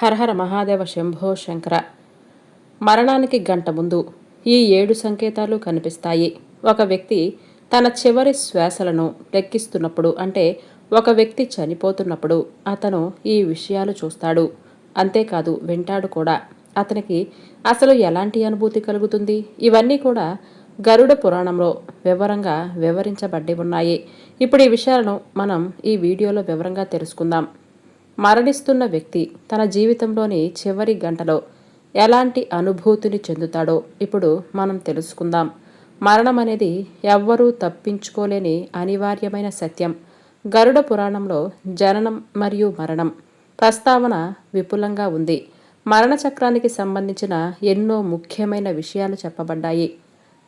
హరహర మహాదేవ శంభో శంకర. మరణానికి గంట ముందు ఈ 7 సంకేతాలు కనిపిస్తాయి. ఒక వ్యక్తి తన చివరి శ్వాసలను లెక్కిస్తున్నప్పుడు, అంటే ఒక వ్యక్తి చనిపోతున్నప్పుడు అతను ఈ విషయాలు చూస్తాడు. అంతేకాదు, వింటాడు కూడా. అతనికి అసలు ఎలాంటి అనుభూతి కలుగుతుంది? ఇవన్నీ కూడా గరుడ పురాణంలో వివరంగా వివరించబడి ఉన్నాయి. ఇప్పుడు ఈ విషయాలను మనం ఈ వీడియోలో వివరంగా తెలుసుకుందాం. మరణిస్తున్న వ్యక్తి తన జీవితంలోని చివరి గంటలో ఎలాంటి అనుభూతిని చెందుతాడో ఇప్పుడు మనం తెలుసుకుందాం. మరణం అనేది ఎవ్వరూ తప్పించుకోలేని అనివార్యమైన సత్యం. గరుడ పురాణంలో జననం మరియు మరణం ప్రస్తావన విపులంగా ఉంది. మరణ చక్రానికి సంబంధించిన ఎన్నో ముఖ్యమైన విషయాలు చెప్పబడ్డాయి.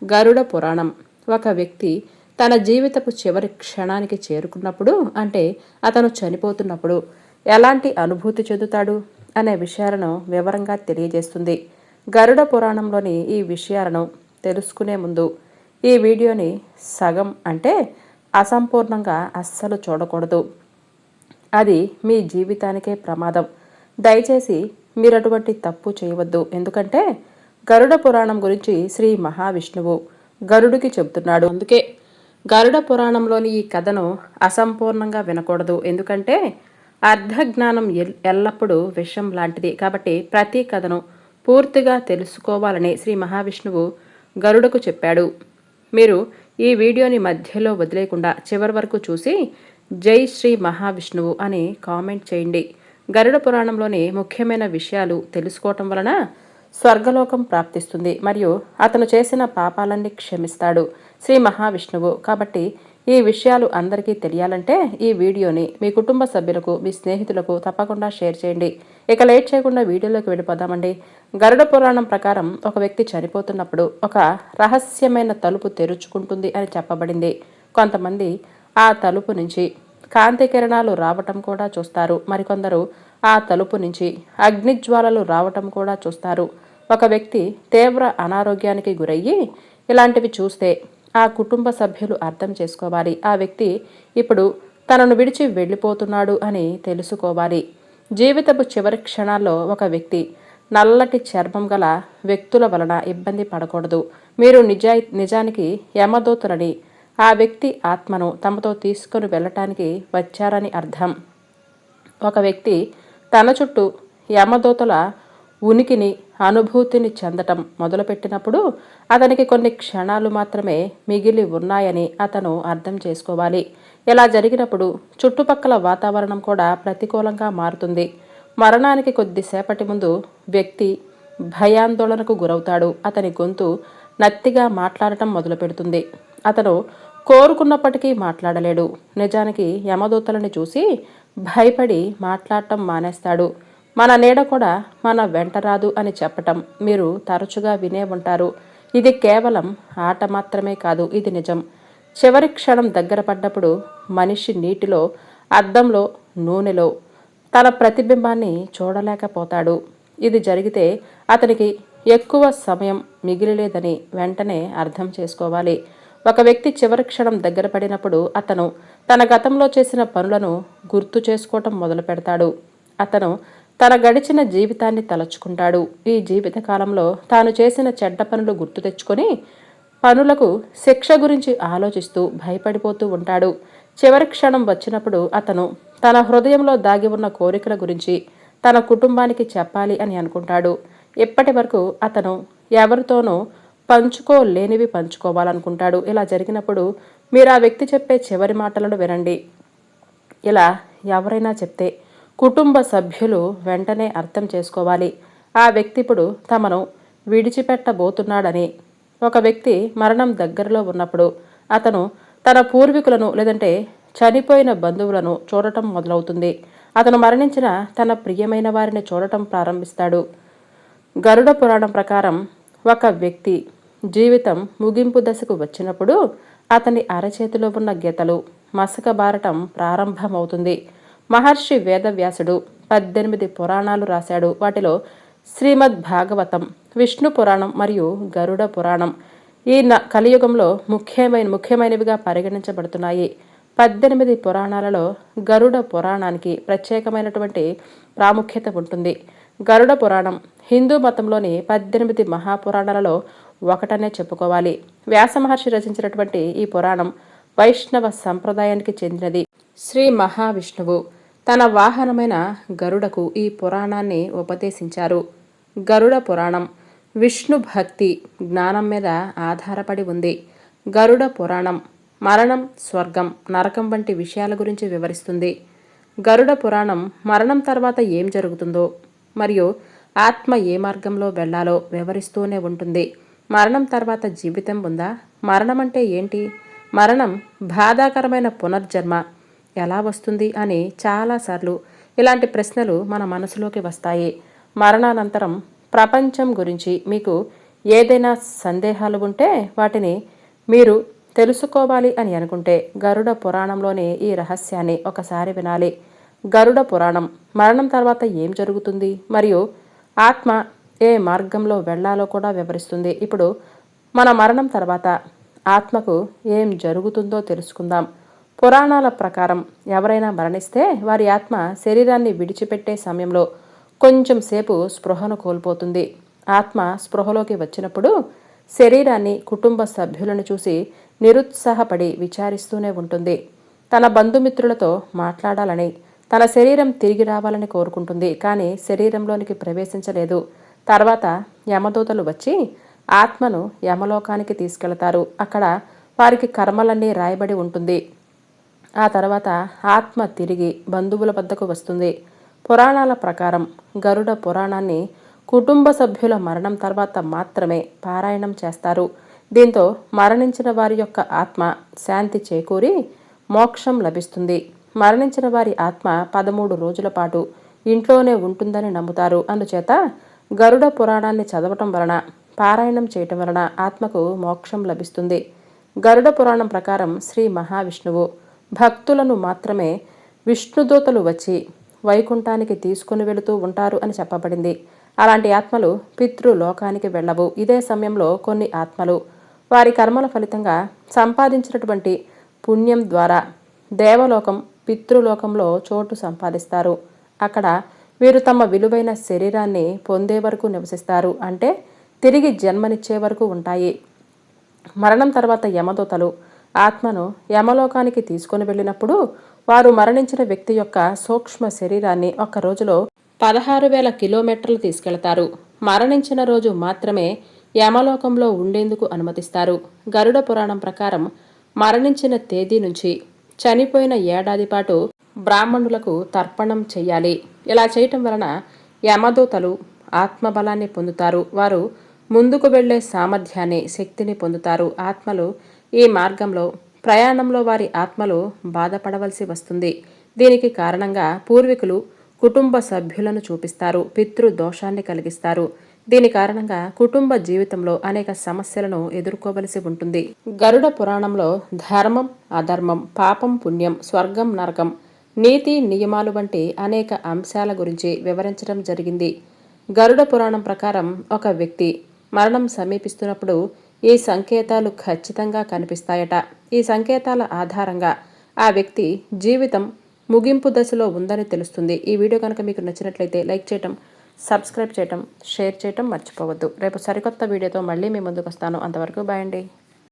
గరుడ పురాణం ఒక వ్యక్తి తన జీవితపు చివరి క్షణానికి చేరుకున్నప్పుడు, అంటే అతను చనిపోతున్నప్పుడు ఎలాంటి అనుభూతి చెందుతాడు అనే విషయాలను వివరంగా తెలియజేస్తుంది. గరుడ పురాణంలోని ఈ విషయాలను తెలుసుకునే ముందు ఈ వీడియోని సగం, అంటే అసంపూర్ణంగా అస్సలు చూడకూడదు. అది మీ జీవితానికే ప్రమాదం. దయచేసి మీరు అటువంటి తప్పు చేయవద్దు. ఎందుకంటే గరుడ పురాణం గురించి శ్రీ మహావిష్ణువు గరుడికి చెబుతున్నాడు. అందుకే గరుడ పురాణంలోని ఈ కథను అసంపూర్ణంగా వినకూడదు. ఎందుకంటే అర్ధజ్ఞానం ఎల్లప్పుడూ విషం లాంటిది. కాబట్టి ప్రతి కథను పూర్తిగా తెలుసుకోవాలని శ్రీ మహావిష్ణువు గరుడకు చెప్పాడు. మీరు ఈ వీడియోని మధ్యలో వదిలేకుండా చివరి వరకు చూసి జై శ్రీ మహావిష్ణువు అని కామెంట్ చేయండి. గరుడ పురాణంలోని ముఖ్యమైన విషయాలు తెలుసుకోవటం వలన స్వర్గలోకం ప్రాప్తిస్తుంది మరియు అతను చేసిన పాపాలన్నీ క్షమిస్తాడు శ్రీ మహావిష్ణువు. కాబట్టి ఈ విషయాలు అందరికీ తెలియాలంటే ఈ వీడియోని మీ కుటుంబ సభ్యులకు, మీ స్నేహితులకు తప్పకుండా షేర్ చేయండి. ఇక లేట్ చేయకుండా వీడియోలోకి వెళ్ళిపోదామండి. గరుడ పురాణం ప్రకారం ఒక వ్యక్తి చనిపోతున్నప్పుడు ఒక రహస్యమైన తలుపు తెరుచుకుంటుంది అని చెప్పబడింది. కొంతమంది ఆ తలుపు నుంచి కాంతి కిరణాలు రావటం కూడా చూస్తారు. మరికొందరు ఆ తలుపు నుంచి అగ్నిజ్వాలలు రావటం కూడా చూస్తారు. ఒక వ్యక్తి తీవ్ర అనారోగ్యానికి గురయ్యి ఇలాంటివి చూస్తే ఆ కుటుంబ సభ్యులు అర్థం చేసుకోవాలి. ఆ వ్యక్తి ఇప్పుడు తనను విడిచి వెళ్ళిపోతున్నాడు అని తెలుసుకోవాలి. జీవితపు చివరి క్షణాల్లో ఒక వ్యక్తి నల్లటి చర్మం గల వ్యక్తుల వలన ఇబ్బంది పడకూడదు. మీరు నిజానికి యమదూతలని, ఆ వ్యక్తి ఆత్మను తమతో తీసుకుని వెళ్ళటానికి వచ్చారని అర్థం. ఒక వ్యక్తి తన చుట్టూ యమదూతల ఉనికిని, అనుభూతిని చెందటం మొదలుపెట్టినప్పుడు అతనికి కొన్ని క్షణాలు మాత్రమే మిగిలి ఉన్నాయని అతను అర్థం చేసుకోవాలి. ఇలా జరిగినప్పుడు చుట్టుపక్కల వాతావరణం కూడా ప్రతికూలంగా మారుతుంది. మరణానికి కొద్దిసేపటి ముందు వ్యక్తి భయాందోళనకు గురవుతాడు. అతని గొంతు నత్తిగా మాట్లాడటం మొదలుపెడుతుంది. అతను కోరుకున్నప్పటికీ మాట్లాడలేడు. నిజానికి యమదూతలని చూసి భయపడి మాట్లాడటం మానేస్తాడు. మన నీడ కూడా మన వెంట రాదు అని చెప్పటం మీరు తరచుగా వినే ఉంటారు. ఇది కేవలం ఆట మాత్రమే కాదు, ఇది నిజం. చివరి క్షణం దగ్గర పడ్డప్పుడు మనిషి నీటిలో, అద్దంలో, నూనెలో తన ప్రతిబింబాన్ని చూడలేకపోతాడు. ఇది జరిగితే అతనికి ఎక్కువ సమయం మిగిలిలేదని వెంటనే అర్థం చేసుకోవాలి. ఒక వ్యక్తి చివరి క్షణం దగ్గర పడినప్పుడు అతను తన గతంలో చేసిన పనులను గుర్తు చేసుకోవటం మొదలు పెడతాడు. అతను తన గడిచిన జీవితాన్ని తలచుకుంటాడు. ఈ జీవిత కాలంలో తాను చేసిన చెడ్డ పనులు గుర్తు తెచ్చుకొని పనులకు శిక్ష గురించి ఆలోచిస్తూ భయపడిపోతూ ఉంటాడు. చివరి క్షణం వచ్చినప్పుడు అతను తన హృదయంలో దాగి ఉన్న కోరికల గురించి తన కుటుంబానికి చెప్పాలి అని అనుకుంటాడు. ఇప్పటి వరకు అతను ఎవరితోనూ పంచుకోలేనివి పంచుకోవాలనుకుంటాడు. ఇలా జరిగినప్పుడు మీరు ఆ వ్యక్తి చెప్పే చివరి మాటలను వినండి. ఇలా ఎవరైనా చెప్తే కుటుంబ సభ్యులు వెంటనే అర్థం చేసుకోవాలి. ఆ వ్యక్తి ఇప్పుడు తమను విడిచిపెట్టబోతున్నాడని. ఒక వ్యక్తి మరణం దగ్గరలో ఉన్నప్పుడు అతను తన పూర్వీకులను, లేదంటే చనిపోయిన బంధువులను చూడటం మొదలవుతుంది. అతను మరణించిన తన ప్రియమైన వారిని చూడటం ప్రారంభిస్తాడు. గరుడ పురాణం ప్రకారం ఒక వ్యక్తి జీవితం ముగింపు దశకు వచ్చినప్పుడు అతని అరచేతిలో ఉన్న గీతలు మసకబారటం ప్రారంభమవుతుంది. మహర్షి వేదవ్యాసుడు 18 పురాణాలు రాశాడు. వాటిలో శ్రీమద్ భాగవతం, విష్ణు పురాణం మరియు గరుడ పురాణం ఈ కలియుగంలో ముఖ్యమైనవిగా పరిగణించబడుతున్నాయి. 18 పురాణాలలో గరుడ పురాణానికి ప్రత్యేకమైనటువంటి ప్రాముఖ్యత ఉంటుంది. గరుడ పురాణం హిందూ మతంలోని 18 మహాపురాణాలలో ఒకటనే చెప్పుకోవాలి. వ్యాస మహర్షి రచించినటువంటి ఈ పురాణం వైష్ణవ సంప్రదాయానికి చెందినది. శ్రీ మహావిష్ణువు తన వాహనమైన గరుడకు ఈ పురాణాన్ని ఉపదేశించారు. గరుడ పురాణం విష్ణు భక్తి జ్ఞానం మీద ఆధారపడి ఉంది. గరుడ పురాణం మరణం, స్వర్గం, నరకం వంటి విషయాల గురించి వివరిస్తుంది. గరుడ పురాణం మరణం తర్వాత ఏం జరుగుతుందో మరియు ఆత్మ ఏ మార్గంలో వెళ్లాలో వివరిస్తూనే ఉంటుంది. మరణం తర్వాత జీవితం ఉందా? మరణం అంటే ఏంటి? మరణం బాధాకరమైన పునర్జన్మ ఎలా వస్తుంది అని చాలాసార్లు ఇలాంటి ప్రశ్నలు మన మనసులోకి వస్తాయి. మరణానంతరం ప్రపంచం గురించి మీకు ఏదైనా సందేహాలు ఉంటే వాటిని మీరు తెలుసుకోవాలి అని అనుకుంటే గరుడ పురాణంలోని ఈ రహస్యాన్ని ఒకసారి వినాలి. గరుడ పురాణం మరణం తర్వాత ఏం జరుగుతుంది మరియు ఆత్మ ఏ మార్గంలో వెళ్లాలో కూడా వివరిస్తుంది. ఇప్పుడు మన మరణం తర్వాత ఆత్మకు ఏం జరుగుతుందో తెలుసుకుందాం. పురాణాల ప్రకారం ఎవరైనా మరణిస్తే వారి ఆత్మ శరీరాన్ని విడిచిపెట్టే సమయంలో కొంచెం సేపు స్పృహను కోల్పోతుంది. ఆత్మ స్పృహలోకి వచ్చినప్పుడు శరీరాన్ని, కుటుంబ సభ్యులను చూసి నిరుత్సాహపడి విచారిస్తూనే ఉంటుంది. తన బంధుమిత్రులతో మాట్లాడాలని, తన శరీరం తిరిగి రావాలని కోరుకుంటుంది. కానీ శరీరంలోనికి ప్రవేశించలేదు. తర్వాత యమదూతలు వచ్చి ఆత్మను యమలోకానికి తీసుకెళతారు. అక్కడ వారికి కర్మలన్నీ రాయబడి ఉంటుంది. ఆ తర్వాత ఆత్మ తిరిగి బంధువుల వద్దకు వస్తుంది. పురాణాల ప్రకారం గరుడ పురాణాన్ని కుటుంబ సభ్యుల మరణం తర్వాత మాత్రమే పారాయణం చేస్తారు. దీంతో మరణించిన వారి యొక్క ఆత్మ శాంతి చేకూరి మోక్షం లభిస్తుంది. మరణించిన వారి ఆత్మ 13 రోజుల పాటు ఇంట్లోనే ఉంటుందని నమ్ముతారు. అందుచేత గరుడ పురాణాన్ని చదవటం వలన, పారాయణం చేయటం వలన ఆత్మకు మోక్షం లభిస్తుంది. గరుడ పురాణం ప్రకారం శ్రీ మహావిష్ణువు భక్తులను మాత్రమే విష్ణుదూతలు వచ్చి వైకుంఠానికి తీసుకుని వెళుతూ ఉంటారు అని చెప్పబడింది. అలాంటి ఆత్మలు పితృలోకానికి వెళ్ళవు. ఇదే సమయంలో కొన్ని ఆత్మలు వారి కర్మల ఫలితంగా సంపాదించినటువంటి పుణ్యం ద్వారా దేవలోకం, పితృలోకంలో చోటు సంపాదిస్తారు. అక్కడ వీరు తమ విలువైన శరీరాన్ని పొందే వరకు నివసిస్తారు. అంటే తిరిగి జన్మనిచ్చే వరకు ఉంటాయి. మరణం తర్వాత యమదూతలు ఆత్మను యమలోకానికి తీసుకొని వెళ్ళినప్పుడు వారు మరణించిన వ్యక్తి యొక్క సూక్ష్మ శరీరాన్ని ఒక్క రోజులో 16,000 కిలోమీటర్లు తీసుకెళతారు. మరణించిన రోజు మాత్రమే యమలోకంలో ఉండేందుకు అనుమతిస్తారు. గరుడ పురాణం ప్రకారం మరణించిన తేదీ నుంచి చనిపోయిన ఏడాది పాటు బ్రాహ్మణులకు తర్పణం చెయ్యాలి. ఇలా చేయటం వలన యమదూతలు ఆత్మబలాన్ని పొందుతారు. వారు ముందుకు వెళ్లే సామర్థ్యాన్ని, శక్తిని పొందుతారు. ఆత్మలు ఈ మార్గంలో ప్రయాణంలో వారి ఆత్మలు బాధపడవలసి వస్తుంది. దీనికి కారణంగా పూర్వీకులు కుటుంబ సభ్యులను చూపిస్తారు, పితృ దోషాన్ని కలిగిస్తారు. దీని కారణంగా కుటుంబ జీవితంలో అనేక సమస్యలను ఎదుర్కోవలసి ఉంటుంది. గరుడ పురాణంలో ధర్మం, అధర్మం, పాపం, పుణ్యం, స్వర్గం, నరకం, నీతి, నియమాలు వంటి అనేక అంశాల గురించి వివరించడం జరిగింది. గరుడ పురాణం ప్రకారం ఒక వ్యక్తి మరణం సమీపిస్తున్నప్పుడు ఈ సంకేతాలు ఖచ్చితంగా కనిపిస్తాయట. ఈ సంకేతాల ఆధారంగా ఆ వ్యక్తి జీవితం ముగింపు దశలో ఉందని తెలుస్తుంది. ఈ వీడియో కనుక మీకు నచ్చినట్లయితే లైక్ చేయటం, సబ్స్క్రైబ్ చేయటం, షేర్ చేయటం మర్చిపోవద్దు. రేపు సరికొత్త వీడియోతో మళ్ళీ మీ ముందుకు వస్తాను. అంతవరకు బాయ్ అండి.